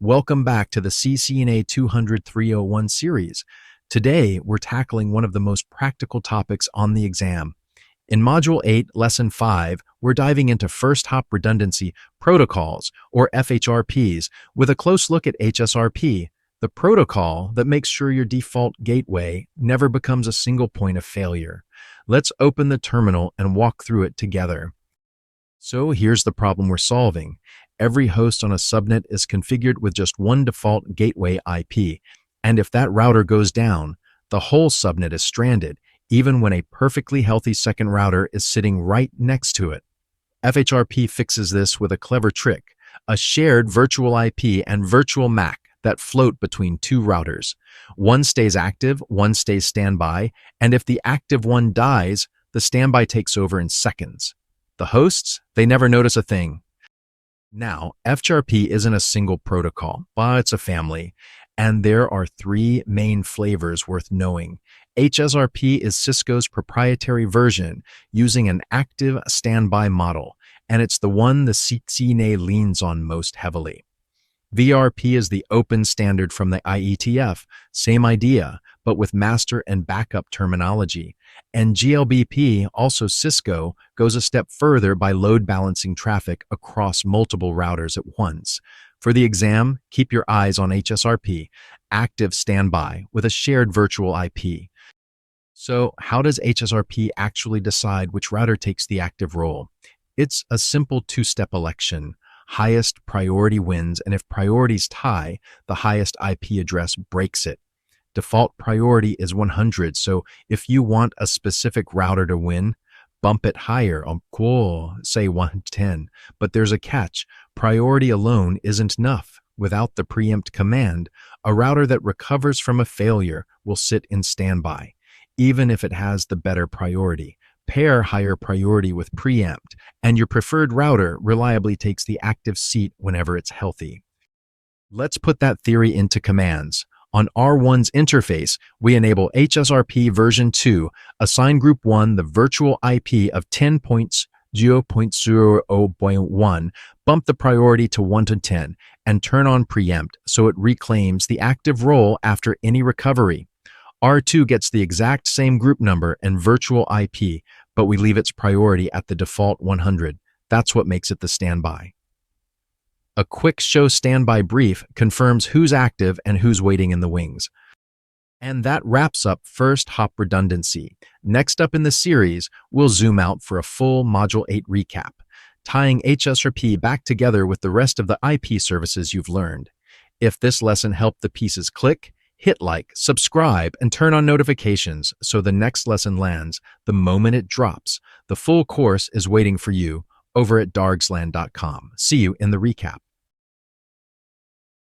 Welcome back to the Ccna 200-301 series. Today, we're tackling one of the most practical topics on the exam. In Module 8, Lesson 5, we're diving into Fhrp redundancy protocols, or FHRPs, with a close look at Hsrp, the protocol that makes sure your default gateway never becomes a single point of failure. Let's open the terminal and walk through it together. So here's the problem we're solving. Every host on a subnet is configured with just one default gateway IP, and if that router goes down, the whole subnet is stranded, even when a perfectly healthy second router is sitting right next to it. FHRP fixes this with a clever trick, a shared virtual IP and virtual MAC that float between two routers. One stays active, one stays standby, and if the active one dies, the standby takes over in seconds. The hosts, they never notice a thing. Now, Fhrp isn't a single protocol, but it's a family, and there are three main flavors worth knowing. Hsrp is Cisco's proprietary version using an active standby model, and it's the one the Ccna leans on most heavily. VRRP is the open standard from the IETF, same idea, but with master and backup terminology. And GLBP, also Cisco, goes a step further by load balancing traffic across multiple routers at once. For the exam, keep your eyes on Hsrp, active standby with a shared virtual IP. So how does Hsrp actually decide which router takes the active role? It's a simple two-step election. Highest priority wins, and if priorities tie, the highest IP address breaks it. Default priority is 100, so if you want a specific router to win, bump it higher, say 110. But there's a catch. Priority alone isn't enough. Without the preempt command, a router that recovers from a failure will sit in standby, even if it has the better priority. Pair higher priority with preempt, and your preferred router reliably takes the active seat whenever it's healthy. Let's put that theory into commands. On R1's interface, we enable Hsrp version 2, assign group 1 the virtual IP of 10.0.0.1, bump the priority to 1 to 10, and turn on preempt so it reclaims the active role after any recovery. R2 gets the exact same group number and virtual IP, but we leave its priority at the default 100. That's what makes it the standby. A quick show standby brief confirms who's active and who's waiting in the wings. And that wraps up Fhrp redundancy. Next up in the series, we'll zoom out for a full Module 8 recap, tying Hsrp back together with the rest of the IP services you've learned. If this lesson helped the pieces click, hit like, subscribe, and turn on notifications so the next lesson lands the moment it drops. The full course is waiting for you over at Dargslan.com. See you in the recap.